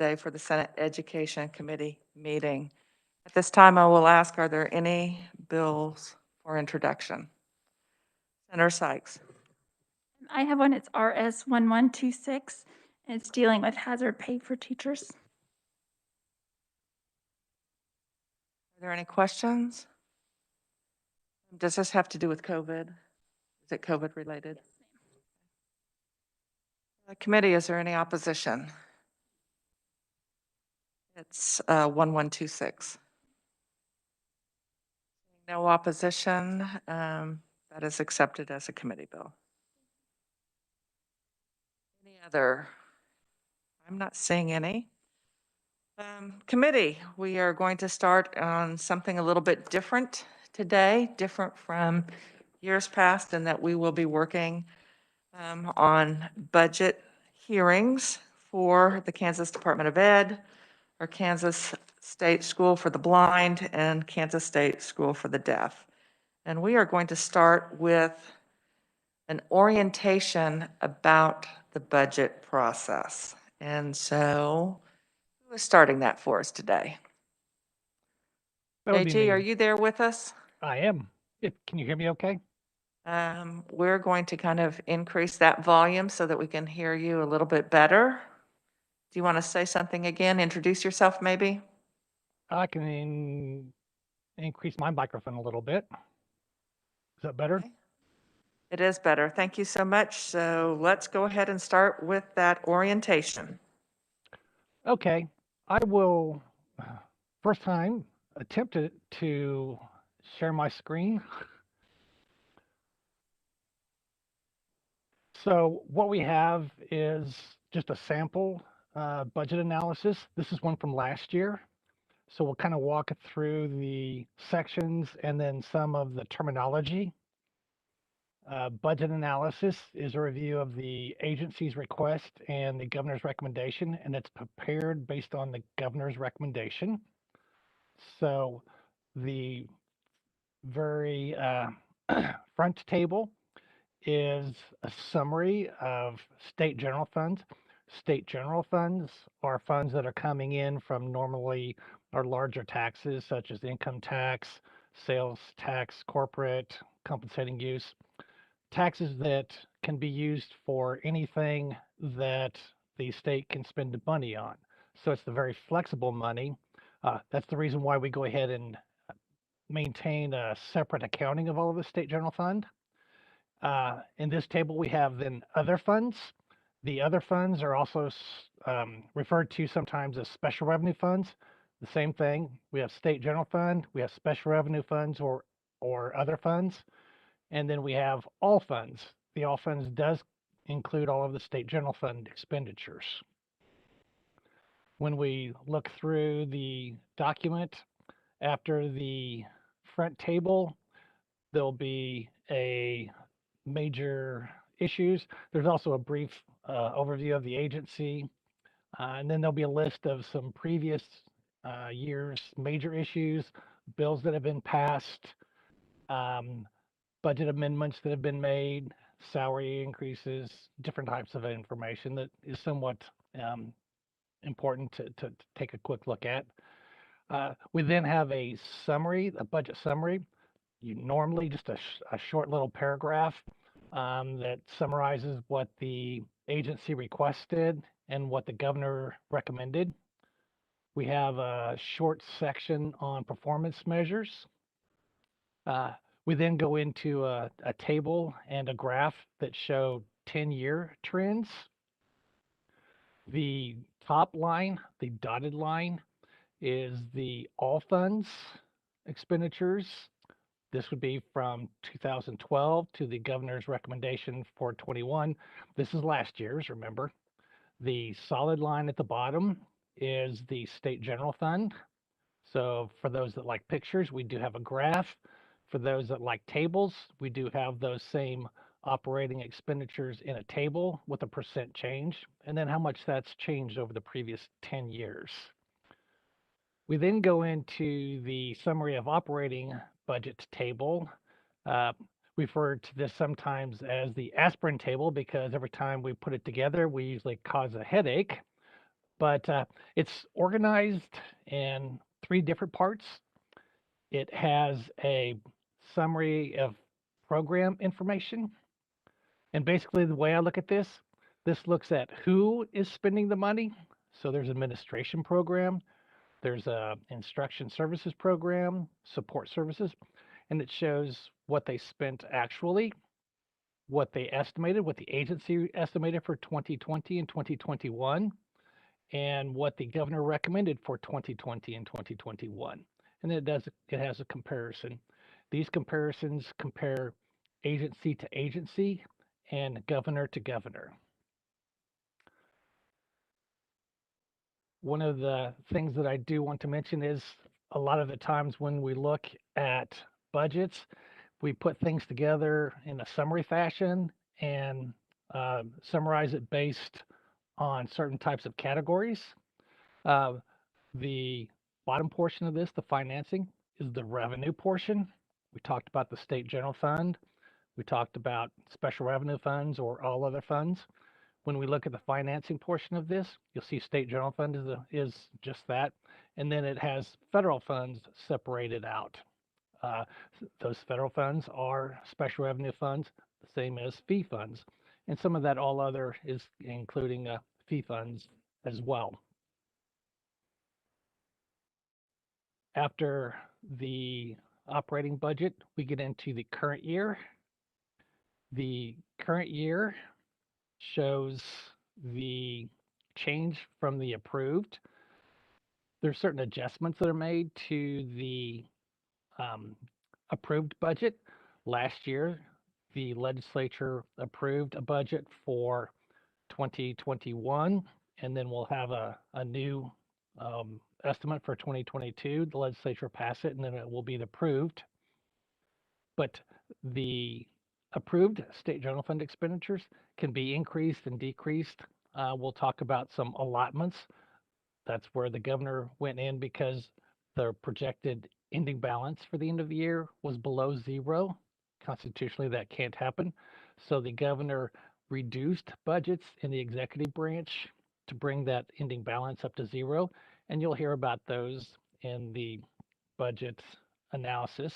today for the Senate Education Committee meeting. At this time, I will ask, are there any bills for introduction? Senator Sykes. I have one. It's RS 1126, and it's dealing with hazard pay for teachers. Are there any questions? Does this have to do with COVID? Is it COVID related? Committee, is there any opposition? It's 1126. No opposition. That is accepted as a committee bill. Any other? I'm not seeing any. Committee, we are going to start on something a little bit different today, different from years past, in that we will be working on budget hearings for the Kansas Department of Ed, or Kansas State School for the Blind, and Kansas State School for the Deaf. And we are going to start with an orientation about the budget process. And so, who is starting that for us today? That would be AG, me. are you there with us? I am. Can you hear me okay? We're going to kind of increase that volume so that we can hear you a little bit better. Do you want to say something again? Introduce yourself, maybe? I can increase my microphone a little bit. Is that better? Okay. It is better. Thank you so much. So let's go ahead and start with that orientation. Okay. I will, first time, attempt to share my screen. So what we have is just a sample budget analysis. This is one from last year. So we'll kind of walk through the sections and then some of the terminology. Budget analysis is a review of the agency's request and the governor's recommendation, and it's prepared based on the governor's recommendation. So the very front table is a summary of state general funds. State general funds are funds that are coming in from normally our larger taxes, such as income tax, sales tax, corporate, compensating use. Taxes that can be used for anything that the state can spend the money on. So it's the very flexible money. That's the reason why we go ahead and maintain a separate accounting of all of the state general fund. In this table, we have then other funds. The other funds are also referred to sometimes as special revenue funds. The same thing. We have state general fund, we have special revenue funds or other funds. And then we have all funds. The all funds does include all of the state general fund expenditures. When we look through the document, after the front table, there'll be a major issues. There's also a brief overview of the agency. And then there'll be a list of some previous years' major issues, bills that have been passed, budget amendments that have been made, salary increases, different types of information that is somewhat important to take a quick look at. We then have a summary, a budget summary. You normally just a short little paragraph that summarizes what the agency requested and what the governor recommended. We have a short section on performance measures. We then go into a table and a graph that show 10-year trends. The top line, the dotted line, is the all funds expenditures. This would be from 2012 to the governor's recommendation for 21. This is last year's, remember. The solid line at the bottom is the state general fund. So for those that like pictures, we do have a graph. For those that like tables, we do have those same operating expenditures in a table with a percent change, and then how much that's changed over the previous 10 years. We then go into the summary of operating budget table. We refer to this sometimes as the aspirin table because every time we put it together, we usually cause a headache. but it's organized in 3 different parts. It has a summary of program information. And basically, the way I look at this looks at who is spending the money. So there's administration program, there's a instruction services program, support services, and it shows what they spent actually, what they estimated, what the agency estimated for 2020 and 2021, and what the governor recommended for 2020 and 2021. And it has a comparison. These comparisons compare agency to agency and governor to governor. One of the things that I do want to mention is a lot of the times when we look at budgets, we put things together in a summary fashion and summarize it based on certain types of categories. Uh, the bottom portion of this, the financing, is the revenue portion. We talked about the state general fund. We talked about special revenue funds or all other funds. When we look at the financing portion of this, you'll see state general fund is just that. And then it has federal funds separated out. Uh, those federal funds are special revenue funds, the same as fee funds. And some of that all other is including fee funds as well. After the operating budget, we get into the current year. The current year shows the change from the approved. There's certain adjustments that are made to the approved budget. Last year, the legislature approved a budget for 2021, and then we'll have a new estimate for 2022. The legislature pass it, and then it will be approved. But the approved state general fund expenditures can be increased and decreased. We'll talk about some allotments. That's where the governor went in because the projected ending balance for the end of the year was below zero. Constitutionally, that can't happen. So the governor reduced budgets in the executive branch to bring that ending balance up to zero. And you'll hear about those in the budget analysis.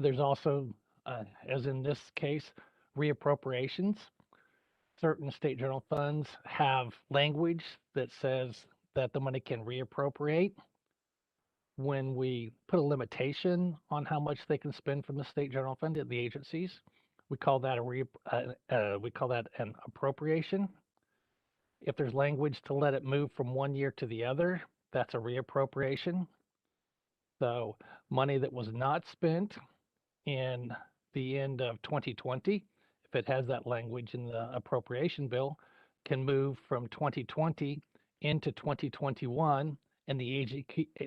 There's also, as in this case, reappropriations. Certain state general funds have language that says that the money can reappropriate. When we put a limitation on how much they can spend from the state general fund at the agencies, we call that an appropriation. If there's language to let it move from one year to the other, that's a reappropriation. So money that was not spent in the end of 2020, if it has that language in the appropriation bill, can move from 2020 into 2021, and the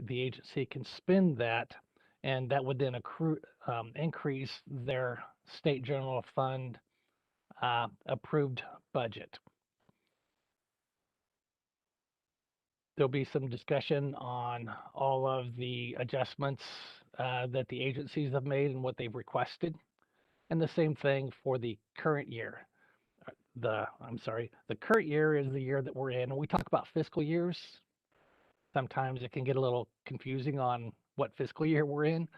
agency can spend that, and that would then increase their state general fund approved budget. There'll be some discussion on all of the adjustments that the agencies have made and what they've requested. And the same thing for the current year. The current year is the year that we're in. And we talk about fiscal years. Sometimes it can get a little confusing on what fiscal year we're in.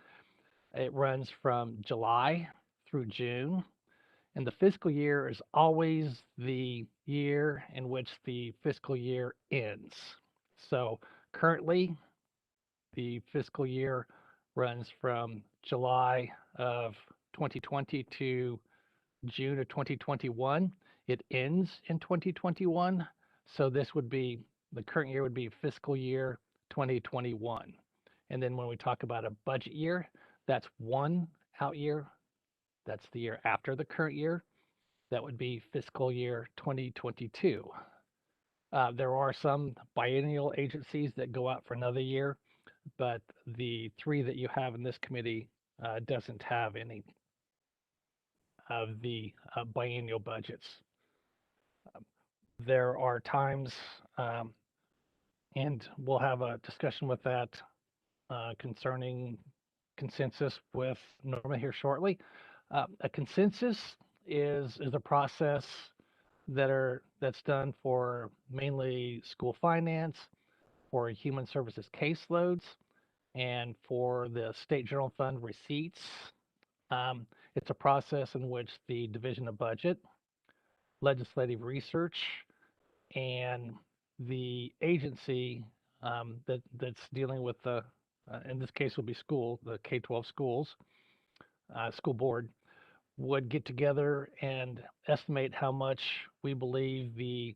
It runs from July through June. And the fiscal year is always the year in which the fiscal year ends. So currently, the fiscal year runs from July of 2020 to June of 2021. It ends in 2021. So this would be, the current year would be fiscal year 2021. And then when we talk about a budget year, that's one out year. That's the year after the current year. That would be fiscal year 2022. There are some biennial agencies that go out for another year, but the 3 that you have in this committee doesn't have any of the biennial budgets. There are times, and we'll have a discussion with that concerning consensus with Norma here shortly. A consensus is a process that's done for mainly school finance, for human services caseloads, and for the state general fund receipts. Um, it's a process in which the Division of Budget, Legislative Research, and the agency that's dealing with in this case would be the K-12 schools, school board, would get together and estimate how much we believe the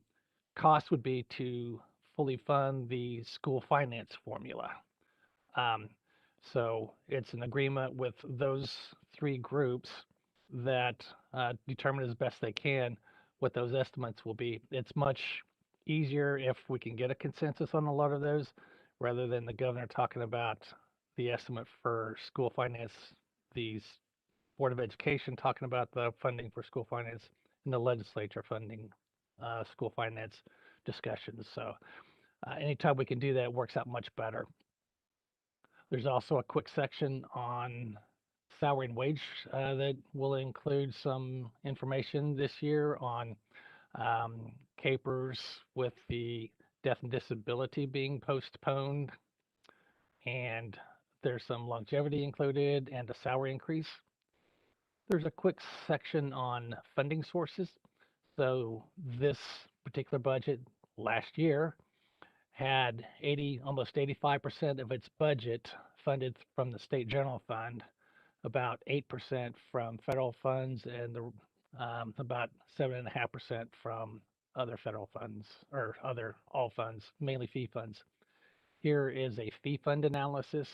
cost would be to fully fund the school finance formula. Um, so it's an agreement with those three groups that determine as best they can what those estimates will be. It's much easier if we can get a consensus on a lot of those rather than the governor talking about the estimate for school finance, the Board of Education talking about the funding for school finance, and the legislature funding school finance discussions. So anytime we can do that, it works out much better. There's also a quick section on salary and wage that will include some information this year on capers with the death and disability being postponed, and there's some longevity included and a salary increase. There's a quick section on funding sources. So this particular budget last year had almost 85% of its budget funded from the state general fund, about 8% from federal funds, and about 7.5% from other federal funds or other all funds, mainly fee funds. Here is a fee fund analysis.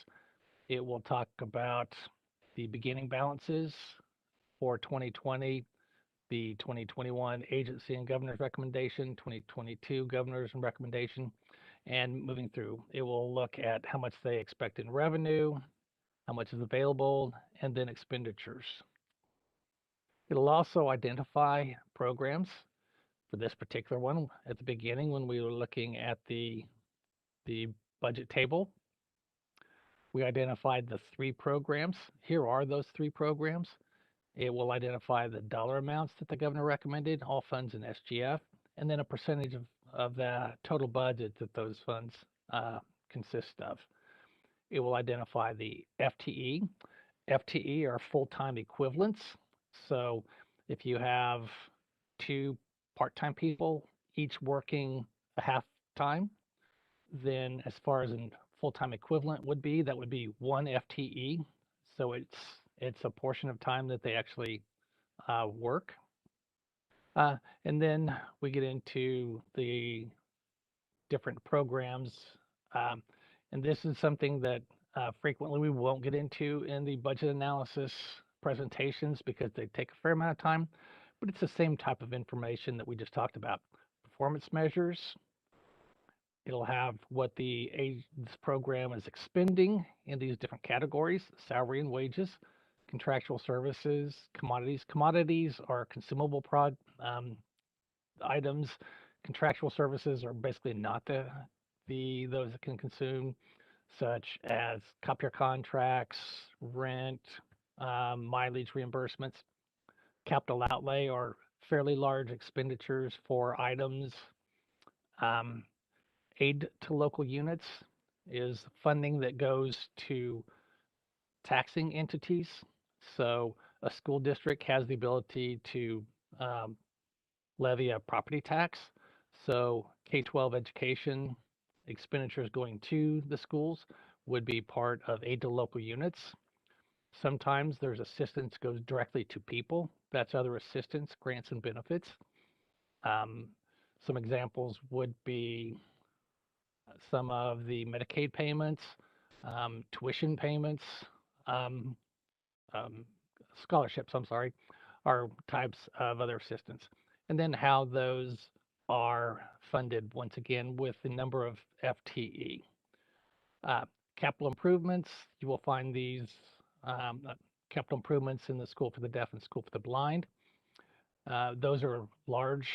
It will talk about the beginning balances for 2020, the 2021 agency and governor's recommendation, 2022 governor's recommendation, and moving through. It will look at how much they expect in revenue, how much is available, and then expenditures. It'll also identify programs. For this particular one, at the beginning, when we were looking at the budget table, we identified the three programs. Here are those three programs. It will identify the dollar amounts that the governor recommended, all funds in SGF, and then a percentage of the total budget that those funds consist of. It will identify the FTE. FTE are full-time equivalents. So if you have two part-time people, each working a half time, then as far as a full-time equivalent would be, that would be one FTE. So it's a portion of time that they actually work. And then we get into the different programs. Um, and this is something that frequently we won't get into in the budget analysis presentations because they take a fair amount of time, but it's the same type of information that we just talked about. Performance measures. It'll have what this program is expending in these different categories: salary and wages, contractual services, commodities. Commodities are consumable items. Contractual services are basically not those that can consume, such as copier contracts, rent, mileage reimbursements. Capital outlay are fairly large expenditures for items. Um, Aid to local units is funding that goes to taxing entities. So a school district has the ability to um, levy a property tax. So K-12 education expenditures going to the schools would be part of aid to local units. Sometimes there's assistance goes directly to people. That's other assistance, grants and benefits. Um, some examples would be some of the Medicaid payments, tuition payments, um, um, scholarships, I'm sorry, are types of other assistance. And then how those are funded, once again, with the number of FTE. Capital improvements, you will find these capital improvements in the School for the Deaf and School for the Blind. Those are large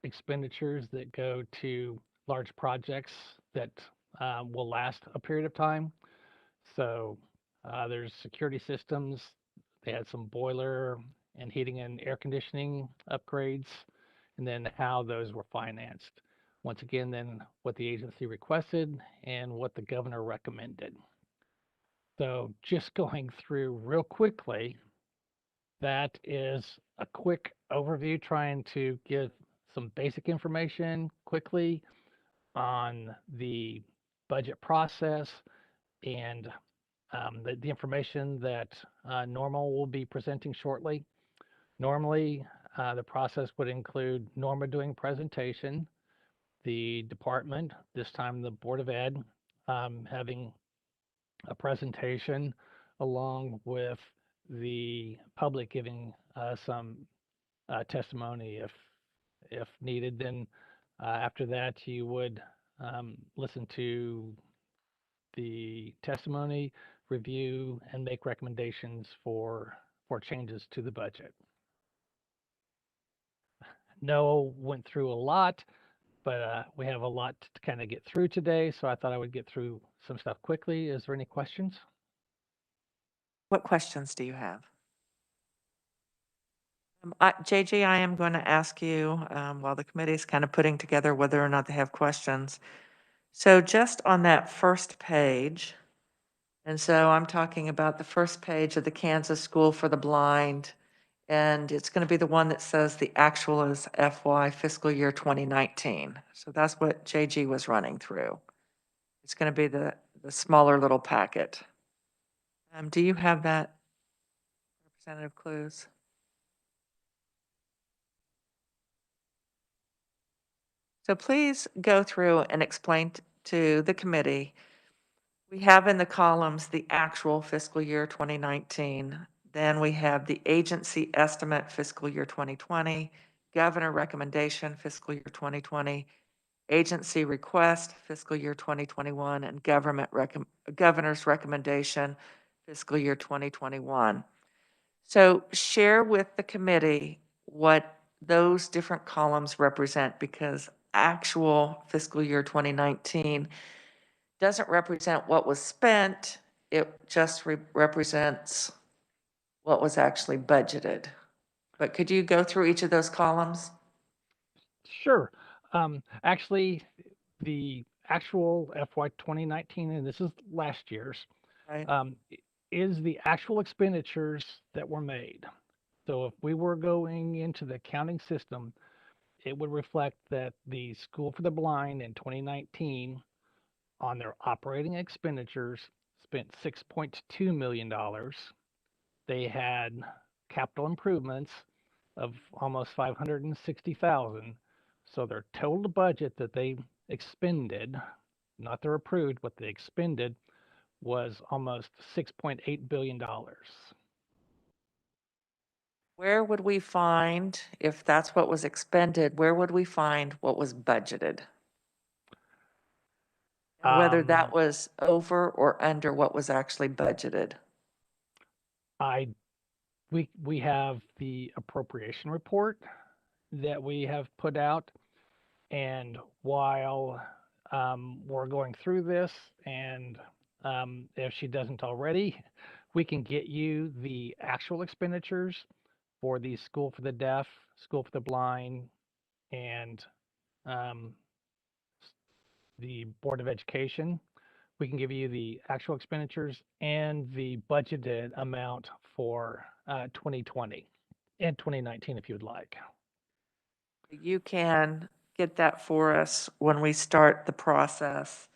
expenditures that go to large projects that will last a period of time. So there's security systems. They had some boiler and heating and air conditioning upgrades. and then how those were financed. Once again, then what the agency requested and what the governor recommended. So just going through real quickly, that is a quick overview trying to give some basic information quickly on the budget process and the information that Norma will be presenting shortly. Normally, the process would include Norma doing presentation, the department, this time the Board of Ed, having a presentation along with the public giving some testimony if needed. Then after that, you would listen to the testimony, review, and make recommendations for changes to the budget. Noah went through a lot, but we have a lot to kind of get through today, so I thought I would get through some stuff quickly. Is there any questions? What questions do you have? JG, I am going to ask you, while the committee is kind of putting together whether or not they have questions. So just on that first page, and so I'm talking about the first page of the Kansas School for the Blind, and it's going to be the one that says the actual is FY fiscal year 2019. So that's what JG was running through. It's going to be the smaller little packet. Do you have that, Representative Clues? So please go through and explain to the committee. We have in the columns the actual fiscal year 2019. Then we have the agency estimate fiscal year 2020, governor recommendation fiscal year 2020, agency request fiscal year 2021, and governor's recommendation fiscal year 2021. So share with the committee what those different columns represent, because actual fiscal year 2019 doesn't represent what was spent. It just represents what was actually budgeted. But could you go through each of those columns? Sure. Actually, the actual FY 2019, and this is last year's, Right? is the actual expenditures that were made. So if we were going into the accounting system, it would reflect that the School for the Blind in 2019 on their operating expenditures spent $6.2 million. They had capital improvements of almost 560,000. So their total budget that they expended, not their approved, what they expended, was almost $6.8 billion. Where would we find, if that's what was expended, where would we find what was budgeted? And whether that Um, was over or under what was actually budgeted? I we have the appropriation report that we have put out, and while we're going through this, and if she doesn't already, we can get you the actual expenditures for the School for the Deaf, School for the Blind, and um, the Board of Education. We can give you the actual expenditures and the budgeted amount for 2020 and 2019 if you would like. You can get that for us when we start the process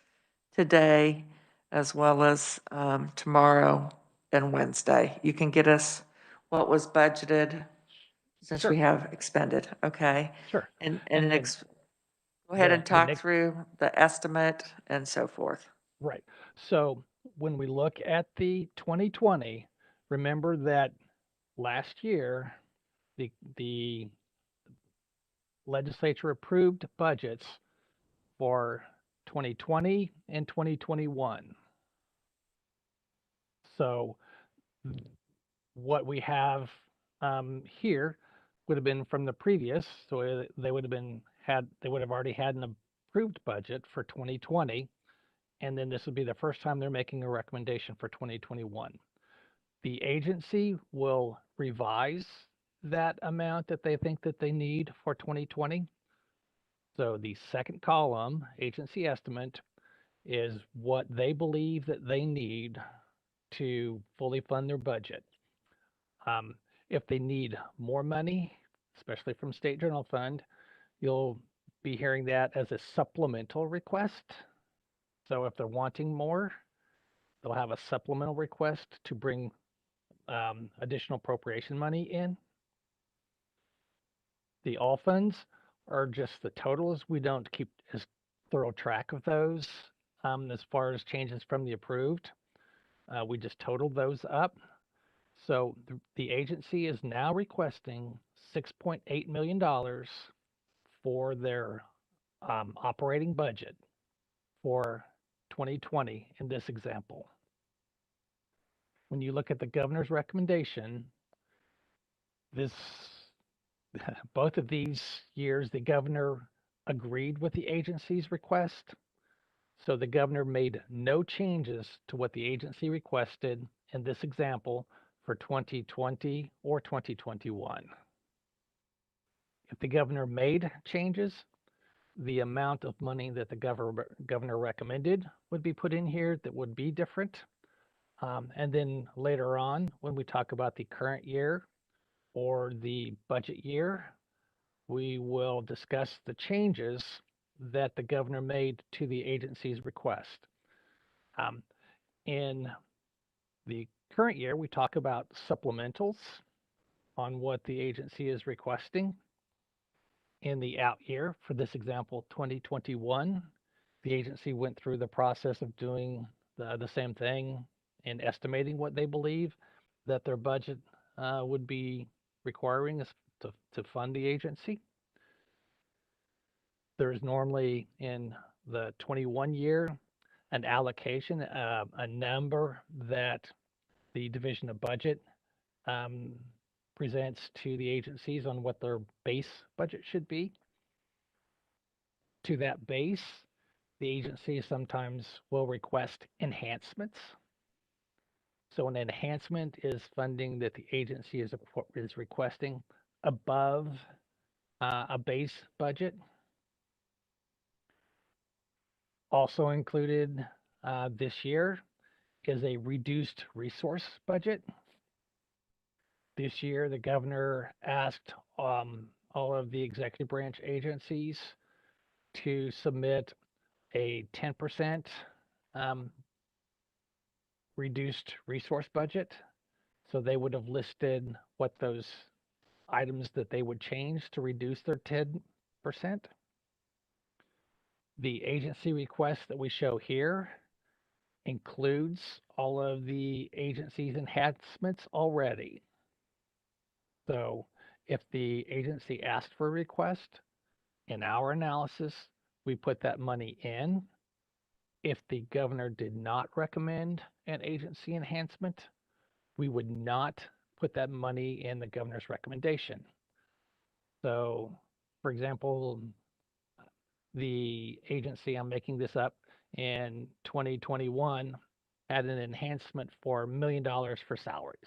today, as well as tomorrow and Wednesday. You can get us what was budgeted since we Sure, have expended, okay? sure. And And then go ahead and the talk next, through the estimate and so forth. right. So when we look at the 2020, remember that last year the legislature approved budgets for 2020 and 2021. So what we have here would have been from the previous, so they would have already had an approved budget for 2020, and then this would be the first time they're making a recommendation for 2021. The agency will revise that amount that they think that they need for 2020. So the second column, agency estimate, is what they believe that they need to fully fund their budget. Um, if they need more money, especially from state general fund, you'll be hearing that as a supplemental request. So if they're wanting more, they'll have a supplemental request to bring additional appropriation money in. The all funds are just the totals. We don't keep as thorough track of those as far as changes from the approved. We just totaled those up. So the agency is now requesting $6.8 million for their operating budget for 2020 in this example. When you look at the governor's recommendation, this both of these years the governor agreed with the agency's request. So the governor made no changes to what the agency requested in this example for 2020 or 2021. If the governor made changes, the amount of money that the governor recommended would be put in here that would be different. And then later on, when we talk about the current year or the budget year, we will discuss the changes that the governor made to the agency's request. In the current year, we talk about supplementals on what the agency is requesting. In the out year, for this example, 2021, the agency went through the process of doing the same thing and estimating what they believe that their budget would be requiring us to fund the agency. There is normally in the 21 year an allocation, a number that the Division of Budget presents to the agencies on what their base budget should be. To that base, the agency sometimes will request enhancements. So an enhancement is funding that the agency is requesting above a base budget. Also included this year is a reduced resource budget. This year, the governor asked all of the executive branch agencies to submit a 10% reduced resource budget. So they would have listed what those items that they would change to reduce their 10%. The agency request that we show here includes all of the agency's enhancements already. So if the agency asked for a request, in our analysis, we put that money in. If the governor did not recommend an agency enhancement, we would not put that money in the governor's recommendation. So, for example, the agency, I'm making this up, in 2021 had an enhancement for $1 million for salaries.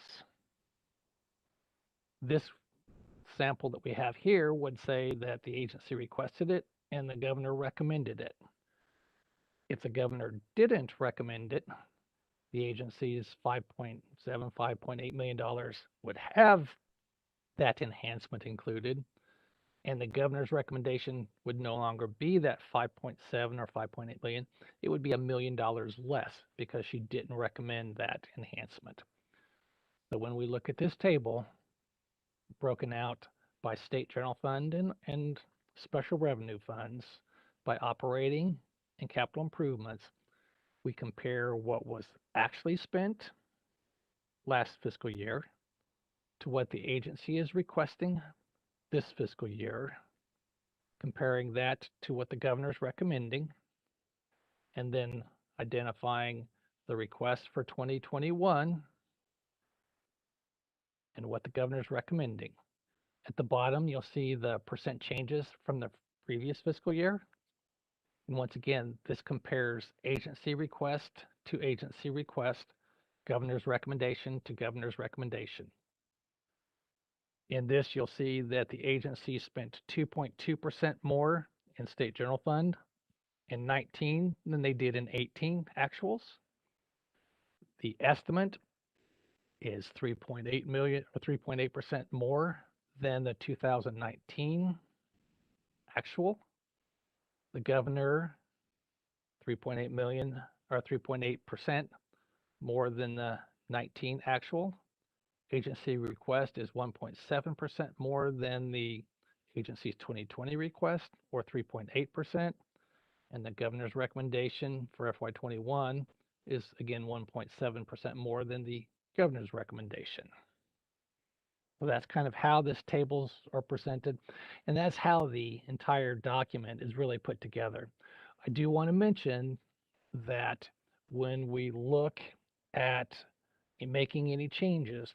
This sample that we have here would say that the agency requested it and the governor recommended it. If the governor didn't recommend it, the agency's $5.7, $5.8 million would have that enhancement included, and the governor's recommendation would no longer be that 5.7 or 5.8 million. It would be $1 million less because she didn't recommend that enhancement. So when we look at this table, broken out by state general fund and special revenue funds, by operating and capital improvements, we compare what was actually spent last fiscal year to what the agency is requesting this fiscal year, comparing that to what the governor is recommending, and then identifying the request for 2021 and what the governor is recommending. At the bottom, you'll see the percent changes from the previous fiscal year. And once again, this compares agency request to agency request, governor's recommendation to governor's recommendation. In this, you'll see that the agency spent 2.2% more in state general fund in 19 than they did in 18 actuals. The estimate is 3.8 million or 3.8% more than the 2019 actual. The governor, 3.8 million or 3.8% more than the 19 actual. Agency request is 1.7% more than the agency's 2020 request, or 3.8%. And the governor's recommendation for FY21 is again 1.7% more than the governor's recommendation. So that's kind of how this tables are presented, and that's how the entire document is really put together. I do want to mention that when we look at making any changes,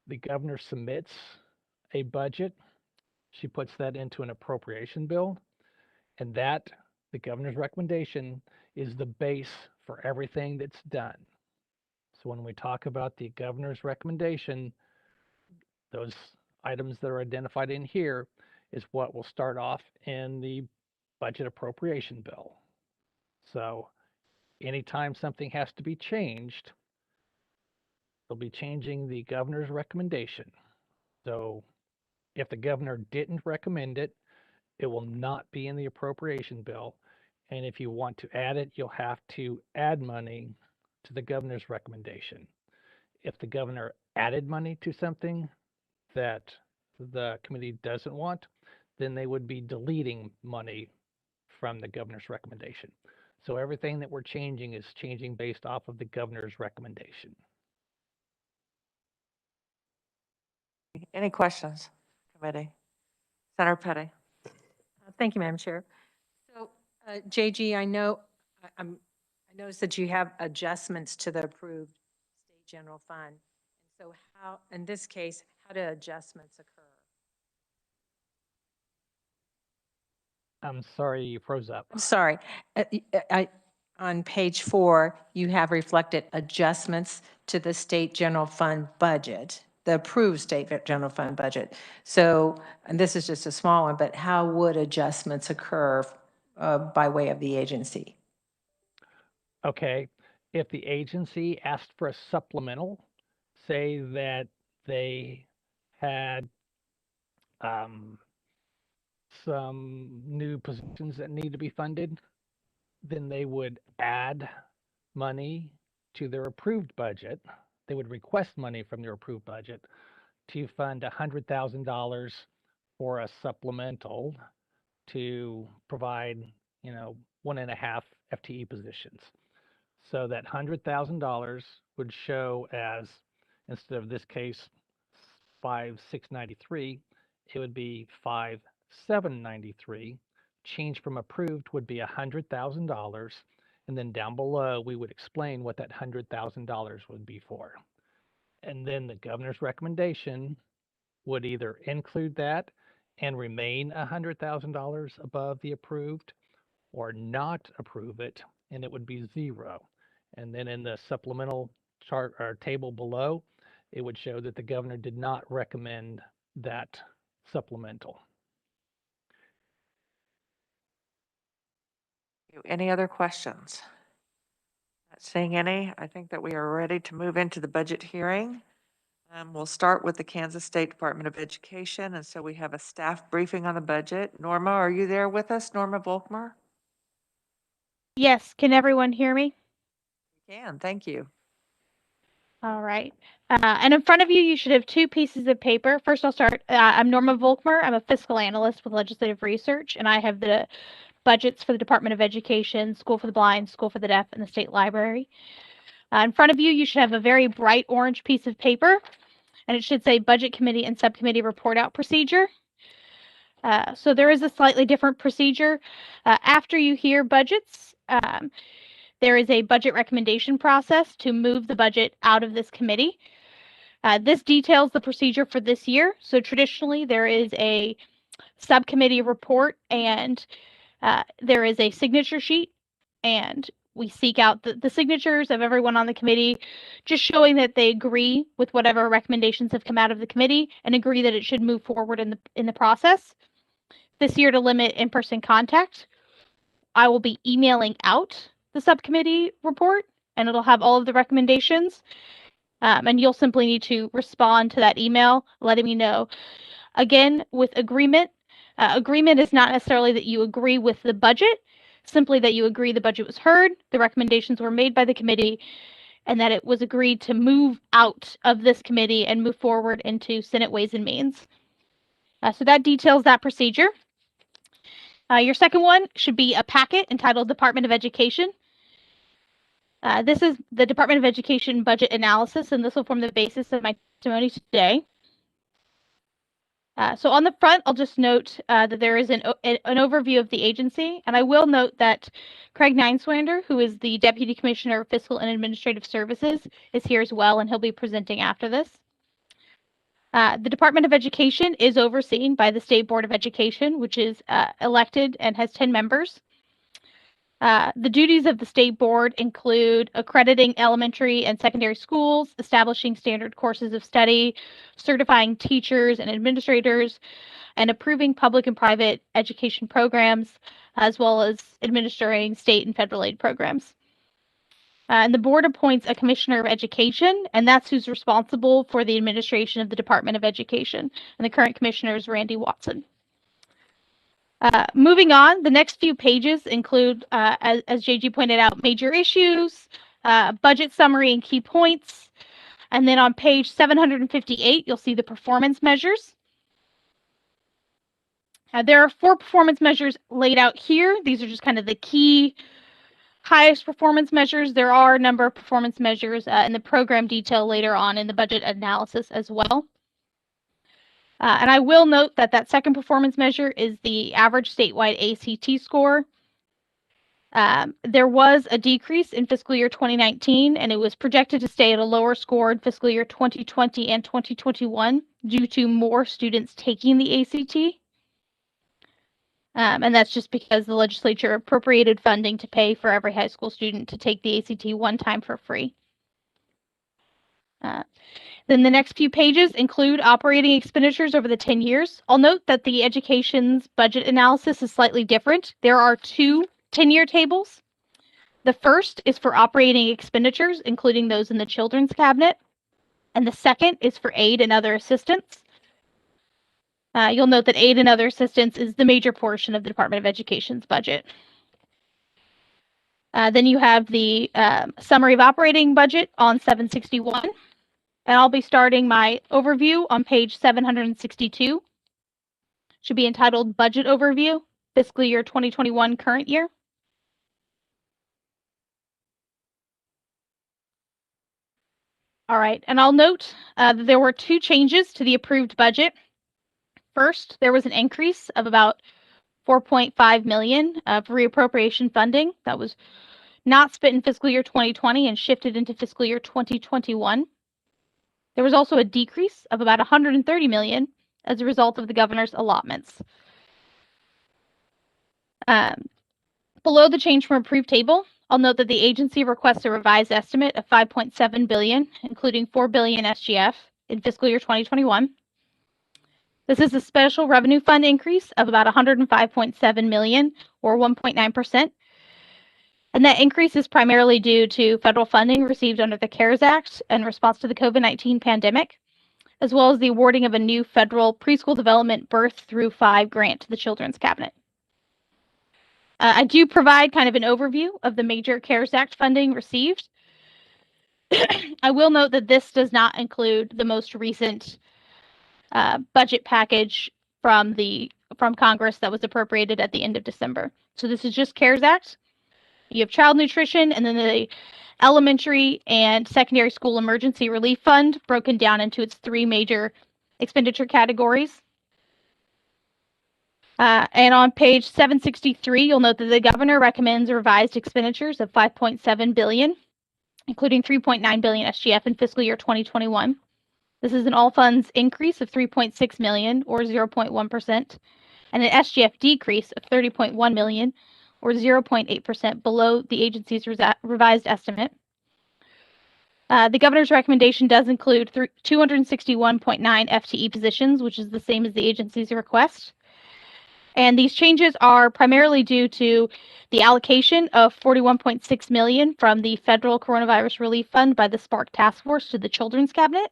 the governor submits a budget. She puts that into an appropriation bill, and that, the governor's recommendation, is the base for everything that's done. So when we talk about the governor's recommendation, those items that are identified in here is what will start off in the budget appropriation bill. So anytime something has to be changed, they'll be changing the governor's recommendation. So if the governor didn't recommend it, it will not be in the appropriation bill. And if you want to add it, you'll have to add money to the governor's recommendation. If the governor added money to something that the committee doesn't want, then they would be deleting money from the governor's recommendation. So everything that we're changing is changing based off of the governor's recommendation. Any questions, committee? Senator Petty? Thank you, Madam Chair. So, JG, I noticed that you have adjustments to the approved state general fund. And so how, in this case, how do adjustments occur? I'm sorry, you froze up. I'm sorry. On page 4, you have reflected adjustments to the state general fund budget, the approved state general fund budget. So, and this is just a small one, but how would adjustments occur by way of the agency? Okay, if the agency asked for a supplemental, say that they had some new positions that need to be funded, then they would add money to their approved budget. They would request money from their approved budget to fund $100,000 for a supplemental to provide, 1.5 FTE positions. So that $100,000 would show as, instead of this case, 5,693, it would be 5,793. Change from approved would be $100,000. And then down below, we would explain what that $100,000 would be for. And then the governor's recommendation would either include that and remain $100,000 above the approved, or not approve it, and it would be 0. And then in the supplemental chart or table below, it would show that the governor did not recommend that supplemental. Any other questions? Not seeing any. I think that we are ready to move into the budget hearing. We'll start with the Kansas State Department of Education, and so we have a staff briefing on the budget. Norma, are you there with us? Norma Volkmer? Yes, can everyone hear me? We can, thank you. All right. And in front of you, you should have 2 pieces of paper. First, I'll start. I'm Norma Volkmer. I'm a fiscal analyst with Legislative Research, and I have the budgets for the Department of Education, School for the Blind, School for the Deaf, and the State Library. In front of you, you should have a very bright orange piece of paper, and it should say Budget Committee and Subcommittee Report Out Procedure. So there is a slightly different procedure. After you hear budgets, there is a budget recommendation process to move the budget out of this committee. This details the procedure for this year. So traditionally, there is a subcommittee report and there is a signature sheet. And we seek out the signatures of everyone on the committee, just showing that they agree with whatever recommendations have come out of the committee and agree that it should move forward in the process. This year, to limit in-person contact, I will be emailing out the subcommittee report, and it'll have all of the recommendations. And you'll simply need to respond to that email, letting me know. Again, with agreement, agreement is not necessarily that you agree with the budget, simply that you agree the budget was heard, the recommendations were made by the committee, and that it was agreed to move out of this committee and move forward into Senate Ways and Means. So that details that procedure. Your second one should be a packet entitled Department of Education. This is the Department of Education budget analysis, and this will form the basis of my testimony today. So on the front, I'll just note that there is an overview of the agency, and I will note that Craig Nineswander, who is the Deputy Commissioner of Fiscal and Administrative Services, is here as well, and he'll be presenting after this. The Department of Education is overseen by the State Board of Education, which is elected and has 10 members. The duties of the state board include accrediting elementary and secondary schools, establishing standard courses of study, certifying teachers and administrators, and approving public and private education programs, as well as administering state and federal aid programs. And the board appoints a commissioner of education, and that's who's responsible for the administration of the Department of Education. And the current commissioner is Randy Watson. Moving on, the next few pages include, as JG pointed out, major issues, budget summary and key points. And then on page 758, you'll see the performance measures. There are 4 performance measures laid out here. These are just kind of the key highest performance measures. There are a number of performance measures in the program detail later on in the budget analysis as well. And I will note that that second performance measure is the average statewide ACT score. There was a decrease in fiscal year 2019, and it was projected to stay at a lower score in fiscal year 2020 and 2021 due to more students taking the ACT. And that's just because the legislature appropriated funding to pay for every high school student to take the ACT one time for free. Then the next few pages include operating expenditures over the 10 years. I'll note that the education's budget analysis is slightly different. There are 2 10-year tables. The first is for operating expenditures, including those in the children's cabinet. And the second is for aid and other assistance. You'll note that aid and other assistance is the major portion of the Department of Education's budget. Then you have the summary of operating budget on 761. And I'll be starting my overview on page 762. Should be entitled Budget Overview, Fiscal Year 2021, Current Year. All right, and I'll note that there were 2 changes to the approved budget. First, there was an increase of about $4.5 million of reappropriation funding that was not spent in fiscal year 2020 and shifted into fiscal year 2021. There was also a decrease of about $130 million as a result of the governor's allotments. Below the change from approved table, I'll note that the agency requests a revised estimate of $5.7 billion, including $4 billion SGF in fiscal year 2021. This is a special revenue fund increase of about $105.7 million, or 1.9%. And that increase is primarily due to federal funding received under the CARES Act in response to the COVID-19 pandemic, as well as the awarding of a new federal preschool development birth through 5 grant to the Children's Cabinet. I do provide kind of an overview of the major CARES Act funding received. I will note that this does not include the most recent budget package from Congress that was appropriated at the end of December. So this is just CARES Act. You have child nutrition, and then the elementary and secondary school emergency relief fund broken down into its 3 major expenditure categories. And on page 763, you'll note that the governor recommends revised expenditures of $5.7 billion, including $3.9 billion SGF in fiscal year 2021. This is an all funds increase of $3.6 million, or 0.1%, and an SGF decrease of $30.1 million, or 0.8% below the agency's revised estimate. The governor's recommendation does include 261.9 FTE positions, which is the same as the agency's request. And these changes are primarily due to the allocation of $41.6 million from the Federal Coronavirus Relief Fund by the Spark Task Force to the Children's Cabinet,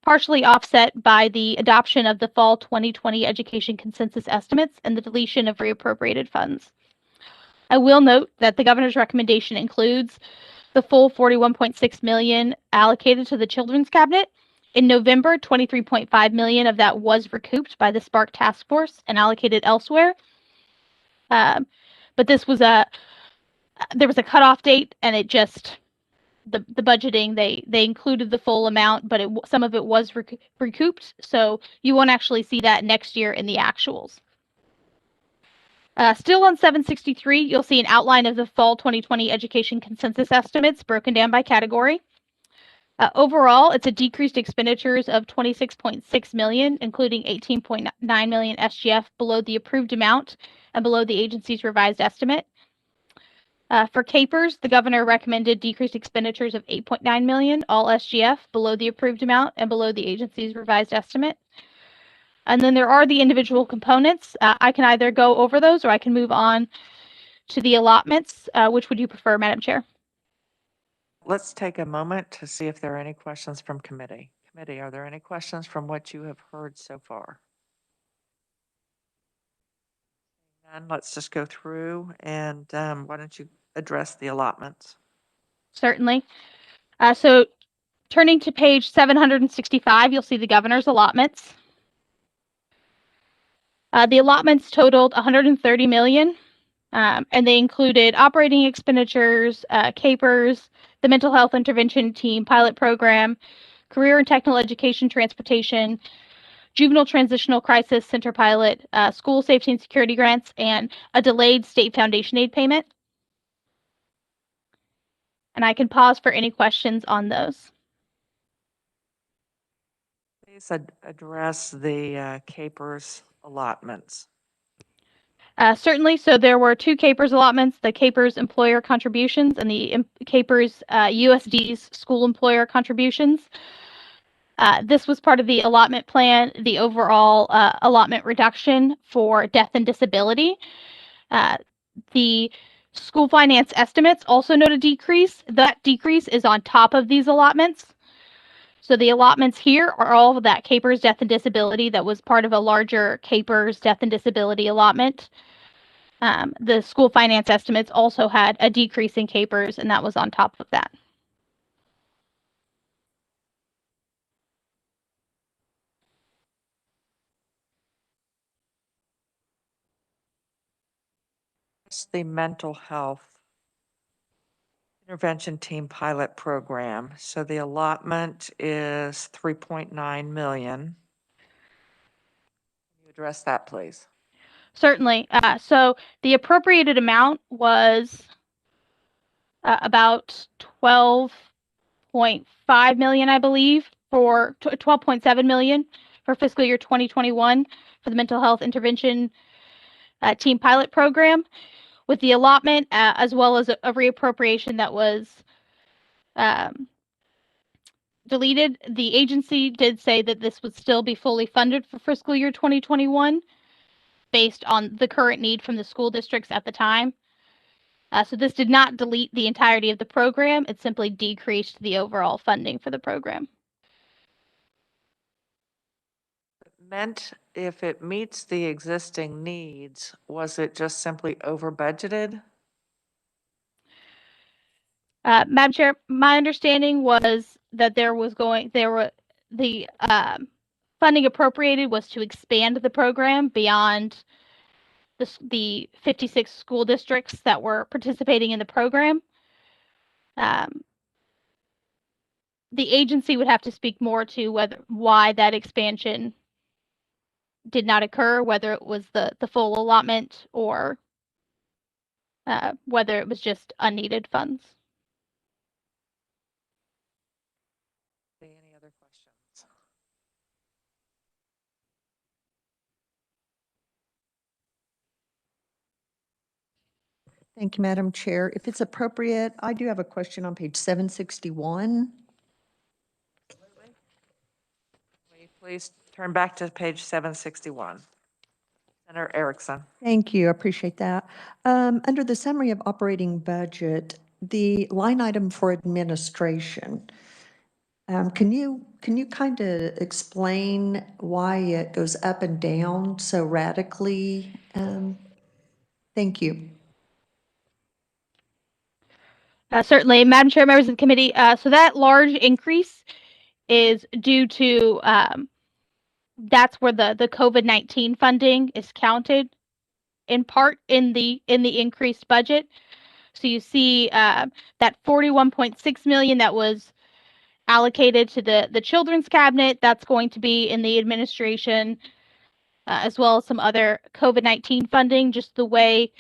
partially offset by the adoption of the Fall 2020 Education Consensus Estimates and the deletion of reappropriated funds. I will note that the governor's recommendation includes the full $41.6 million allocated to the Children's Cabinet. In November, $23.5 million of that was recouped by the Spark Task Force and allocated elsewhere. But there was a cutoff date, and it just the budgeting they included the full amount, but some of it was recouped, so you won't actually see that next year in the actuals. Still on 763, you'll see an outline of the Fall 2020 Education Consensus Estimates broken down by category. Overall, it's a decreased expenditures of $26.6 million, including $18.9 million SGF below the approved amount and below the agency's revised estimate. For CAPERS, the governor recommended decreased expenditures of $8.9 million, all SGF, below the approved amount and below the agency's revised estimate. And then there are the individual components. I can either go over those or I can move on to the allotments. Which would you prefer, Madam Chair? Let's take a moment to see if there are any questions from committee. Committee, are there any questions from what you have heard so far? And let's just go through and why don't you address the allotments? Certainly. So turning to page 765, you'll see the governor's allotments. The allotments totaled $130 million, and they included operating expenditures, CAPERS, the Mental Health Intervention Team Pilot Program, Career and Technical Education Transportation, Juvenile Transitional Crisis Center Pilot, School Safety and Security Grants, and a delayed state foundation aid payment. And I can pause for any questions on those. Please address the CAPERS allotments. Certainly. So there were two CAPERS allotments, the CAPERS employer contributions and the CAPERS USD's school employer contributions. This was part of the allotment plan, the overall allotment reduction for death and disability. The school finance estimates also note a decrease. That decrease is on top of these allotments. So the allotments here are all of that CAPERS death and disability that was part of a larger CAPERS death and disability allotment. The school finance estimates also had a decrease in CAPERS, and that was on top of that. The Mental Health Intervention Team Pilot Program. So the allotment is $3.9 million. Can you address that, please? Certainly. So the appropriated amount was about $12.5 million, I believe, for $12.7 million for fiscal year 2021 for the Mental Health Intervention Team Pilot Program, with the allotment as well as a reappropriation that was deleted. The agency did say that this would still be fully funded for fiscal year 2021 based on the current need from the school districts at the time. So this did not delete the entirety of the program. It simply decreased the overall funding for the program. It meant if it meets the existing needs, was it just simply over budgeted? Madam Chair, my understanding was that the funding appropriated was to expand the program beyond the 56 school districts that were participating in the program. The agency would have to speak more to why that expansion did not occur, whether it was the full allotment or whether it was just unneeded funds. Any other questions? Thank you, Madam Chair. If it's appropriate, I do have a question on page 761. Will you please turn back to page 761? Senator Erickson. Thank you, I appreciate that. Under the summary of operating budget, the line item for administration, can you kind of explain why it goes up and down so radically? Thank you. Certainly, Madam Chair, members of the committee. So that large increase is due to that's where the COVID-19 funding is counted in part in the increased budget. So you see that 41.6 million that was allocated to the children's cabinet, that's going to be in the administration, as well as some other COVID-19 funding. Just the way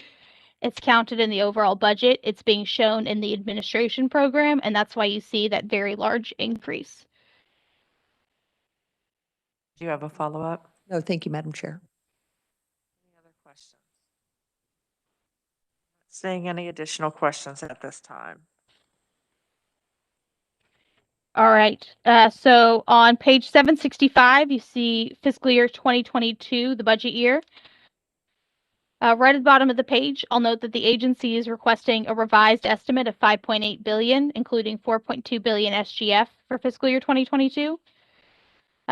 it's counted in the overall budget, it's being shown in the administration program, and that's why you see that very large increase. Do you have a follow-up? No, thank you, Madam Chair. Any other questions? Seeing any additional questions at this time? All right. So on page 765, you see fiscal year 2022, the budget year. Right at the bottom of the page, I'll note that the agency is requesting a revised estimate of 5.8 billion, including 4.2 billion SGF for fiscal year 2022.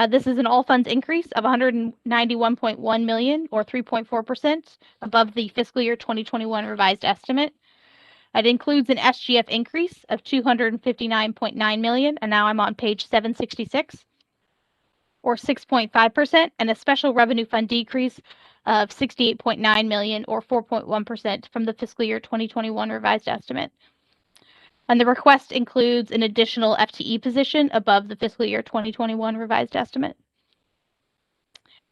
This is an all funds increase of 191.1 million, or 3.4% above the fiscal year 2021 revised estimate. It includes an SGF increase of 259.9 million, and now I'm on page 766, or 6.5%, and a special revenue fund decrease of 68.9 million, or 4.1% from the fiscal year 2021 revised estimate. And the request includes an additional FTE position above the fiscal year 2021 revised estimate.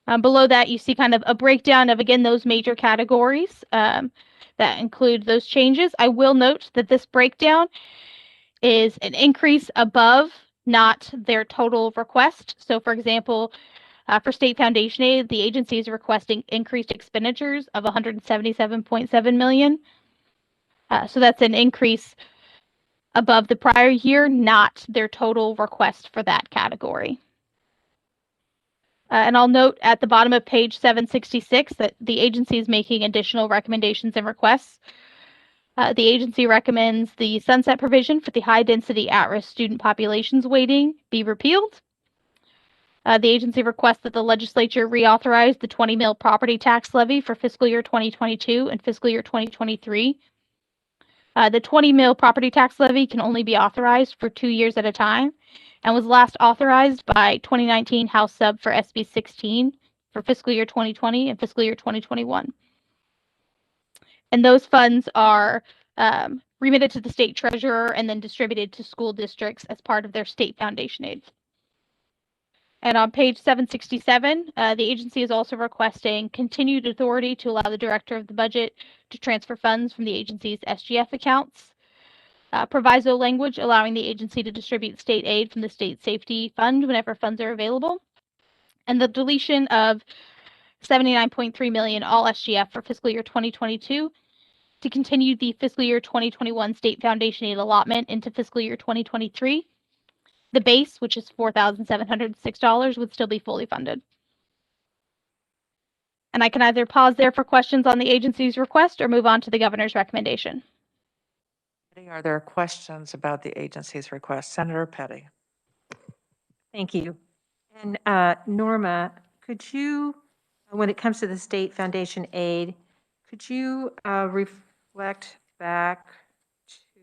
Below that, you see kind of a breakdown of, again, those major categories that include those changes. I will note that this breakdown is an increase above, not their total request. So, for example, for state foundation aid, the agency is requesting increased expenditures of 177.7 million. So that's an increase above the prior year, not their total request for that category. And I'll note at the bottom of page 766 that the agency is making additional recommendations and requests. The agency recommends the sunset provision for the high-density at-risk student populations weighting be repealed. The agency requests that the legislature reauthorize the 20 mil property tax levy for fiscal year 2022 and fiscal year 2023. The 20 mil property tax levy can only be authorized for 2 years at a time, and was last authorized by 2019 House Sub for SB 16 for fiscal year 2020 and fiscal year 2021. And those funds are remitted to the state treasurer and then distributed to school districts as part of their state foundation aid. And on page 767, the agency is also requesting continued authority to allow the director of the budget to transfer funds from the agency's SGF accounts. Proviso language allowing the agency to distribute state aid from the state safety fund whenever funds are available. And the deletion of 79.3 million all SGF for fiscal year 2022 to continue the fiscal year 2021 state foundation aid allotment into fiscal year 2023. The base, which is $4,706, would still be fully funded. And I can either pause there for questions on the agency's request or move on to the governor's recommendation. Are there questions about the agency's request? Senator Petty. Thank you. And Norma, could you, when it comes to the state foundation aid, could you reflect back to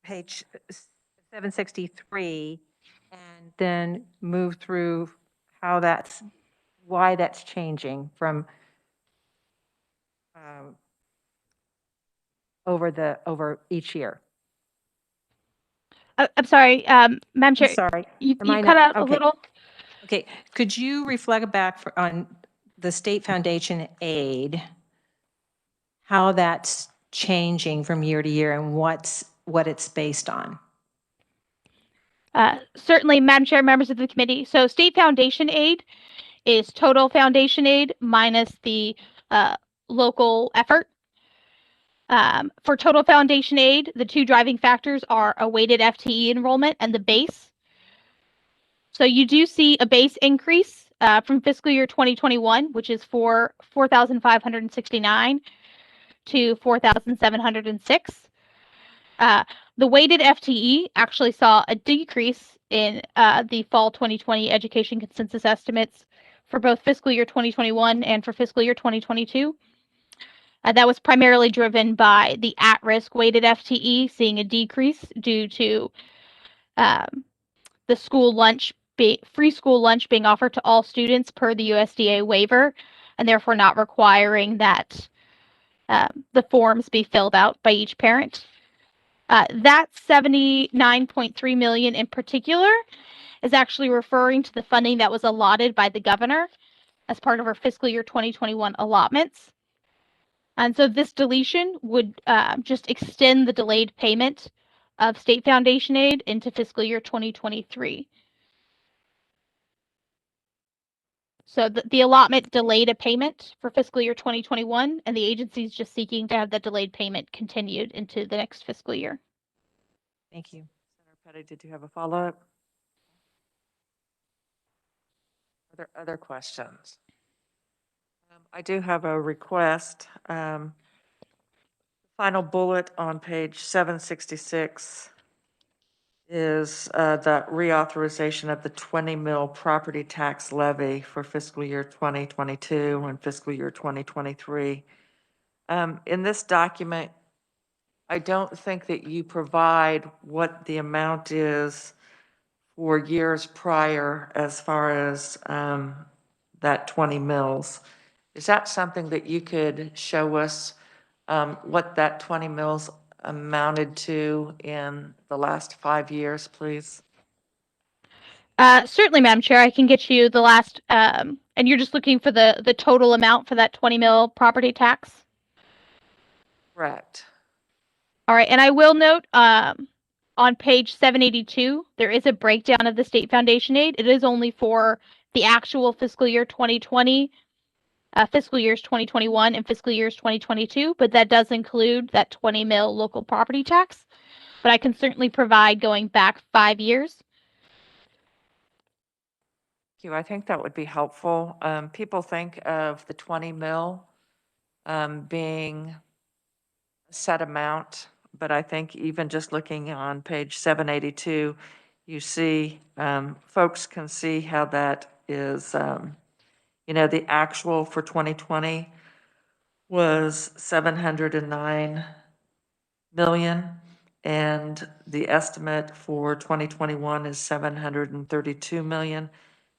page 763 and then move through how that's, why that's changing from over each year? I'm sorry, Madam Chair. I'm sorry. You I cut out okay. a little. Okay, could you reflect back on the state foundation aid, how that's changing from year to year and what it's based on? Certainly, Madam Chair, members of the committee. So state foundation aid is total foundation aid minus the local effort. For total foundation aid, the two driving factors are a weighted FTE enrollment and the base. So you do see a base increase from fiscal year 2021, which is 4,569 to 4,706. The weighted FTE actually saw a decrease in the fall 2020 education consensus estimates for both fiscal year 2021 and for fiscal year 2022. That was primarily driven by the at-risk weighted FTE seeing a decrease due to the school lunch free school lunch being offered to all students per the USDA waiver, and therefore not requiring that the forms be filled out by each parent. That $79.3 million in particular is actually referring to the funding that was allotted by the governor as part of our fiscal year 2021 allotments. And so this deletion would just extend the delayed payment of state foundation aid into fiscal year 2023. So the allotment delayed a payment for fiscal year 2021, and the agency is just seeking to have that delayed payment continued into the next fiscal year. Thank you. Senator Petty, did you have a follow-up? Are there other questions? I do have a request. Final bullet on page 766 is the reauthorization of the 20 mil property tax levy for fiscal year 2022 and fiscal year 2023. In this document, I don't think that you provide what the amount is for years prior as far as that 20 mils. Is that something that you could show us what that 20 mils amounted to in the last 5 years, please? Certainly, Madam Chair, I can get you the last, and you're just looking for the total amount for that 20 mil property tax? Correct. All right, and I will note on page 782, there is a breakdown of the state foundation aid. It is only for the actual fiscal year 2020, fiscal years 2021, and fiscal years 2022, but that does include that 20 mil local property tax. But I can certainly provide going back 5 years. Thank you. I think that would be helpful. People think of the 20 mil being a set amount, but I think even just looking on page 782, you see, folks can see how that is, the actual for 2020 was 709 million, and the estimate for 2021 is 732 million,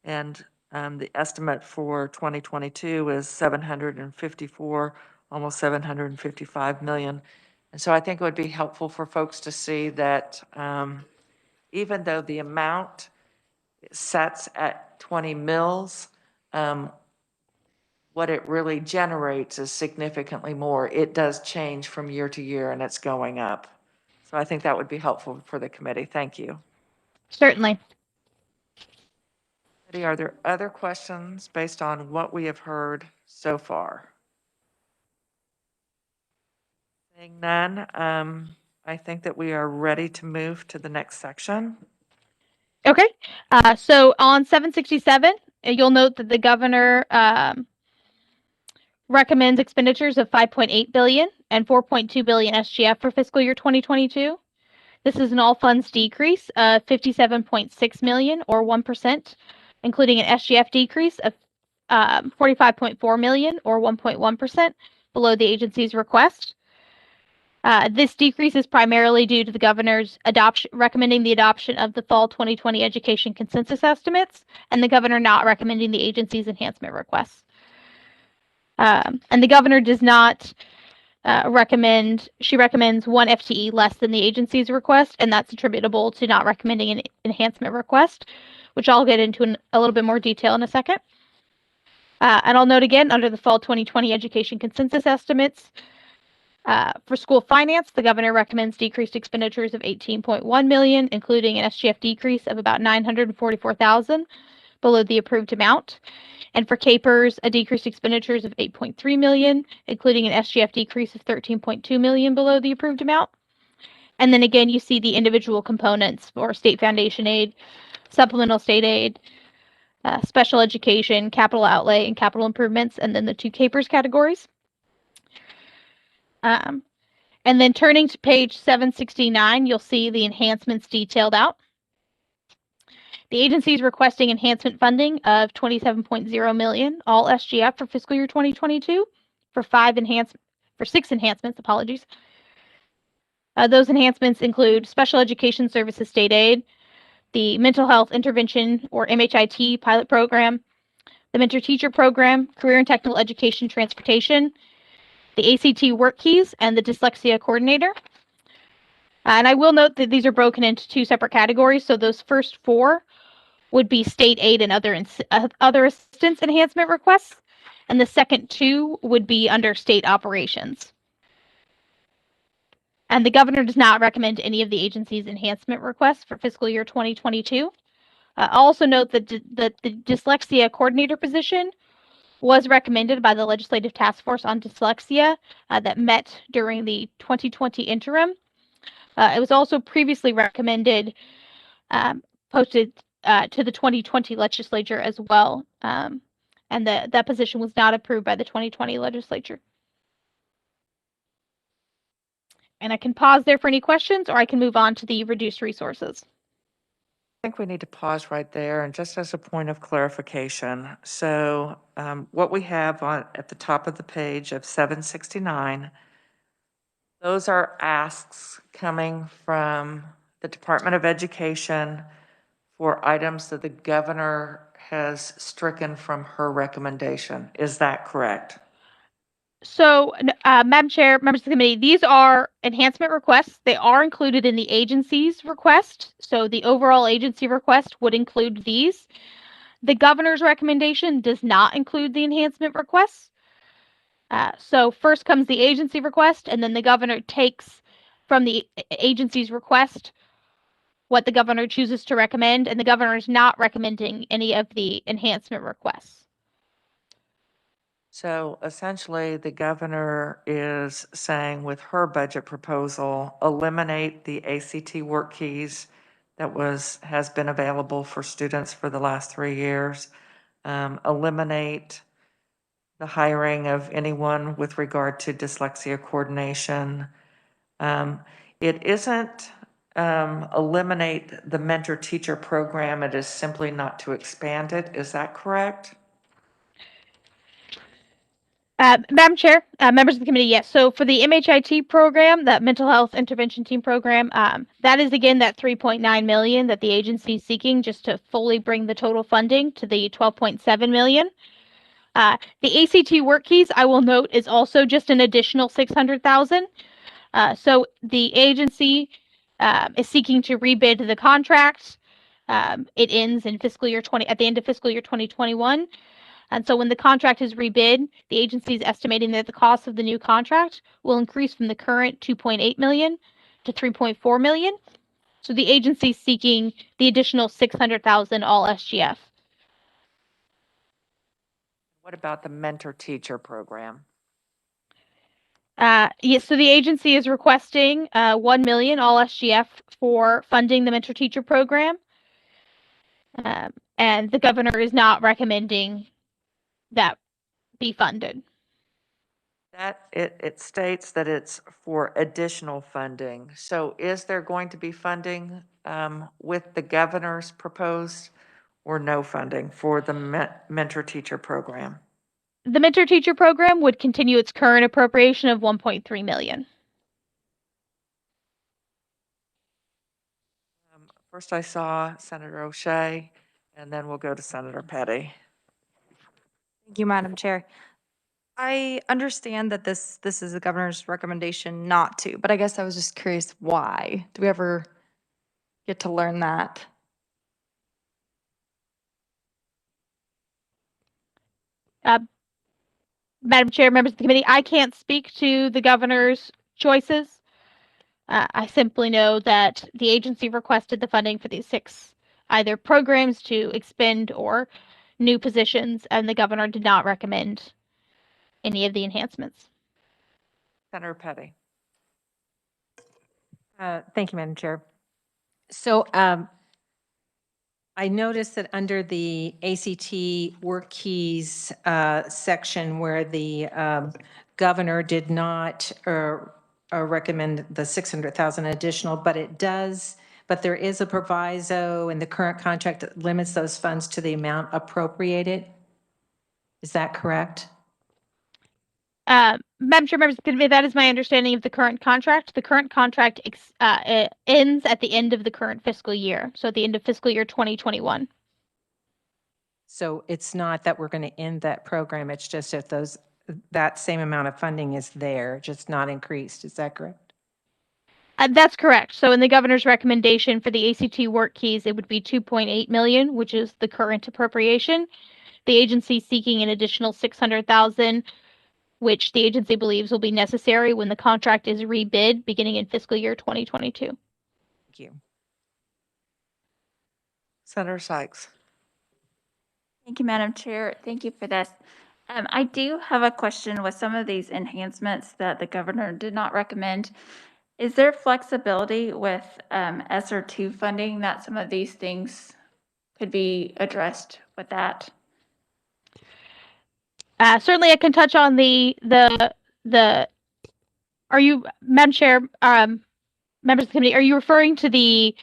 and the estimate for 2022 is 754, almost 755 million. And so I think it would be helpful for folks to see that even though the amount sets at 20 mils, what it really generates is significantly more. It does change from year to year, and it's going up. So I think that would be helpful for the committee. Thank you. Certainly. Are there other questions based on what we have heard so far? Seeing none, I think that we are ready to move to the next section. Okay. So on 767, you'll note that the governor recommends expenditures of 5.8 billion and 4.2 billion SGF for fiscal year 2022. This is an all funds decrease of 57.6 million or 1%, including an SGF decrease of 45.4 million or 1.1% below the agency's request. This decrease is primarily due to the governor's recommending the adoption of the fall 2020 education consensus estimates, and the governor not recommending the agency's enhancement requests. And the governor does not she recommends one FTE less than the agency's request, and that's attributable to not recommending an enhancement request, which I'll get into in a little bit more detail in a second. And I'll note again, under the fall 2020 education consensus estimates, for school finance, the governor recommends decreased expenditures of 18.1 million, including an SGF decrease of about 944,000 below the approved amount. And for capers, a decreased expenditures of 8.3 million, including an SGF decrease of 13.2 million below the approved amount. And then again, you see the individual components for state foundation aid, supplemental state aid, special education, capital outlay, and capital improvements, and then the two capers categories. And then turning to page 769, you'll see the enhancements detailed out. The agency is requesting enhancement funding of 27.0 million, all SGF for fiscal year 2022, for six enhancements. Apologies. Those enhancements include special education services state aid, the mental health intervention or MHIT pilot program, the mentor teacher program, career and technical education transportation, the ACT work keys, and the dyslexia coordinator. And I will note that these are broken into two separate categories. So those first four would be state aid and other assistance enhancement requests, and the second two would be under state operations. And the governor does not recommend any of the agency's enhancement requests for fiscal year 2022. I'll also note that the dyslexia coordinator position was recommended by the Legislative Task Force on Dyslexia that met during the 2020 interim. It was also previously recommended, posted to the 2020 legislature as well, and that position was not approved by the 2020 legislature. And I can pause there for any questions, or I can move on to the reduced resources. I think we need to pause right there, and just as a point of clarification, so what we have at the top of the page of 769, those are asks coming from the Department of Education for items that the governor has stricken from her recommendation. Is that correct? So, Madam Chair, members of the committee, these are enhancement requests. They are included in the agency's request. So the overall agency request would include these. The governor's recommendation does not include the enhancement requests. So first comes the agency request, and then the governor takes from the agency's request what the governor chooses to recommend, and the governor is not recommending any of the enhancement requests. So essentially, the governor is saying with her budget proposal, eliminate the ACT work keys that has been available for students for the last 3 years, eliminate the hiring of anyone with regard to dyslexia coordination. It isn't eliminate the mentor teacher program. It is simply not to expand it. Is that correct? Madam Chair, members of the committee, yes. So for the MHIT program, that mental health intervention team program, that is again that 3.9 million that the agency is seeking just to fully bring the total funding to the 12.7 million. The ACT work keys, I will note, is also just an additional 600,000. So the agency is seeking to rebid the contract. It ends in at the end of fiscal year 2021. And so when the contract is rebid, the agency is estimating that the cost of the new contract will increase from the current 2.8 million to 3.4 million. So the agency is seeking the additional 600,000 all SGF. What about the mentor teacher program? Yes, so the agency is requesting 1 million all SGF for funding the mentor teacher program. And the governor is not recommending that be funded. That it states that it's for additional funding. So is there going to be funding with the governor's proposed or no funding for the mentor teacher program? The mentor teacher program would continue its current appropriation of 1.3 million. First I saw Senator O'Shea, and then we'll go to Senator Petty. Thank you, Madam Chair. I understand that this is the governor's recommendation not to, but I guess I was just curious why. Do we ever get to learn that? Madam Chair, members of the committee, I can't speak to the governor's choices. I simply know that the agency requested the funding for these 6 either programs to expend or new positions, and the governor did not recommend any of the enhancements. Senator Petty. Thank you, Madam Chair. So I noticed that under the ACT work keys section where the governor did not recommend the 600,000 additional, but there is a proviso in the current contract that limits those funds to the amount appropriated. Is that correct? Madam Chair, members, that is my understanding of the current contract. The current contract ends at the end of the current fiscal year, so at the end of fiscal year 2021. So it's not that we're going to end that program, it's just if that same amount of funding is there, just not increased. Is that correct? That's correct. So in the governor's recommendation for the ACT work keys, it would be 2.8 million, which is the current appropriation. The agency seeking an additional 600,000, which the agency believes will be necessary when the contract is rebid beginning in fiscal year 2022. Thank you. Senator Sykes. Thank you, Madam Chair. Thank you for this. I do have a question with some of these enhancements that the governor did not recommend. Is there flexibility with ESSER2 funding that some of these things could be addressed with that? Certainly, I can touch on the. Are you, Madam Chair, members of the committee, are you referring to the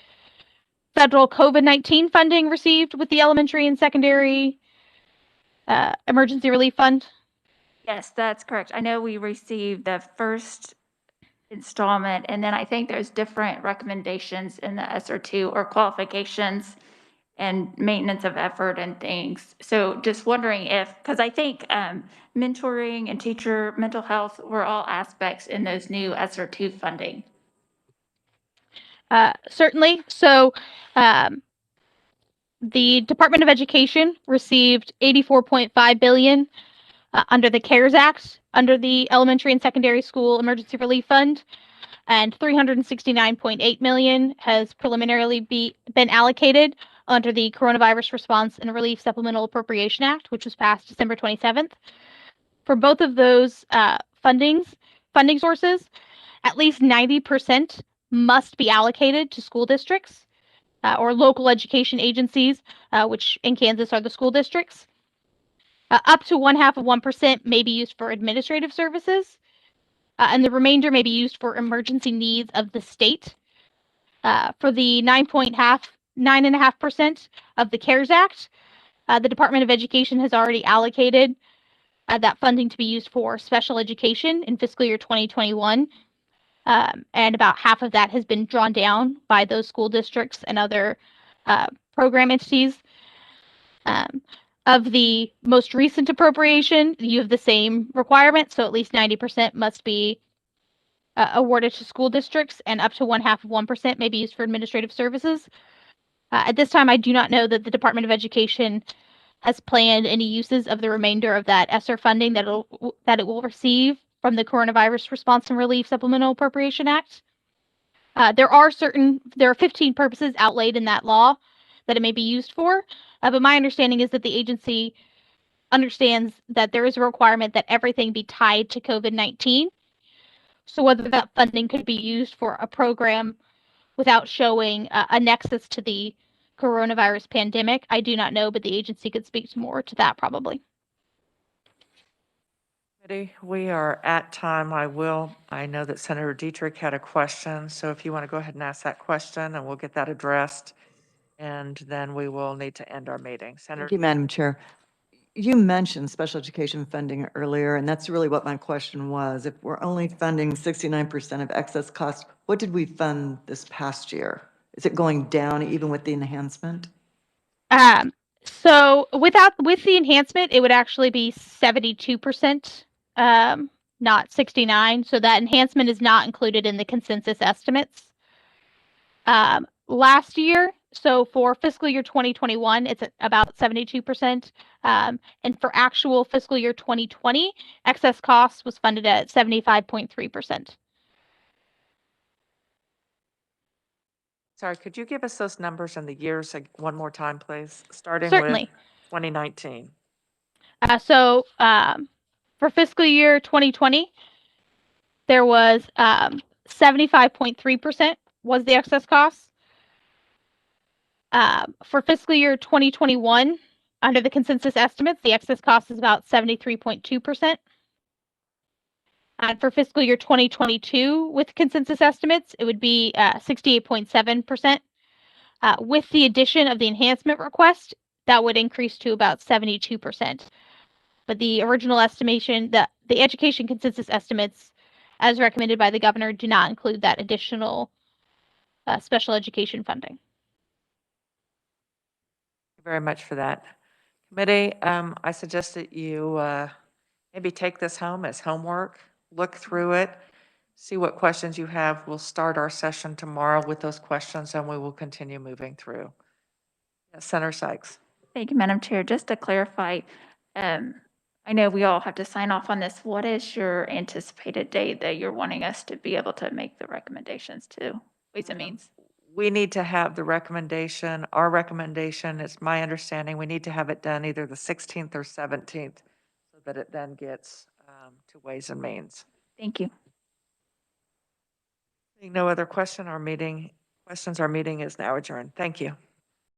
federal COVID-19 funding received with the elementary and secondary emergency relief fund? Yes, that's correct. I know we received the first installment, and then I think there's different recommendations in the ESSER2 or qualifications and maintenance of effort and things. So just wondering if, because I think mentoring and teacher mental health were all aspects in those new ESSER2 funding. Certainly. So the Department of Education received $84.5 billion under the CARES Act, under the Elementary and Secondary School Emergency Relief Fund, and $369.8 million has preliminarily been allocated under the Coronavirus Response and Relief Supplemental Appropriation Act, which was passed December 27th. For both of those funding sources, at least 90% must be allocated to school districts or local education agencies, which in Kansas are the school districts. Up to 0.5% may be used for administrative services, and the remainder may be used for emergency needs of the state. For the 9.5% of the CARES Act, the Department of Education has already allocated that funding to be used for special education in fiscal year 2021. And about half of that has been drawn down by those school districts and other program entities. Of the most recent appropriation, you have the same requirement, so at least 90% must be awarded to school districts, and up to 0.5% may be used for administrative services. At this time, I do not know that the Department of Education has planned any uses of the remainder of that ESSER funding that it will receive from the Coronavirus Response and Relief Supplemental Appropriation Act. There are 15 purposes outlaid in that law that it may be used for, but my understanding is that the agency understands that there is a requirement that everything be tied to COVID-19. So whether that funding could be used for a program without showing a nexus to the coronavirus pandemic, I do not know, but the agency could speak more to that probably. We are at time. I know that Senator Dietrich had a question, so if you want to go ahead and ask that question and we'll get that addressed, and then we will need to end our meeting. Senator. Thank you, Madam Chair. You mentioned special education funding earlier, and that's really what my question was. If we're only funding 69% of excess costs, what did we fund this past year? Is it going down even with the enhancement? So with the enhancement, it would actually be 72%, not 69. So that enhancement is not included in the consensus estimates. Last year, so for fiscal year 2021, it's about 72%. And for actual fiscal year 2020, excess costs was funded at 75.3%. Sorry, could you give us those numbers and the years one more time, please? Starting with Certainly. 2019. For fiscal year 2020, there was 75.3% was the excess cost. For fiscal year 2021, under the consensus estimates, the excess cost is about 73.2%. And for fiscal year 2022, with consensus estimates, it would be 68.7%. With the addition of the enhancement request, that would increase to about 72%. But the original estimation, the education consensus estimates, as recommended by the governor, do not include that additional special education funding. Thank you very much for that. Committee, I suggest that you maybe take this home as homework, look through it, see what questions you have. We'll start our session tomorrow with those questions and we will continue moving through. Yes, Senator Sykes. Thank you, Madam Chair. Just to clarify, I know we all have to sign off on this. What is your anticipated date that you're wanting us to be able to make the recommendations to Ways and Means? We need to have the recommendation, our recommendation, it's my understanding, we need to have it done either the 16th or 17th so that it then gets to Ways and Means. Thank you. Seeing no other questions, our meeting is now adjourned. Thank you.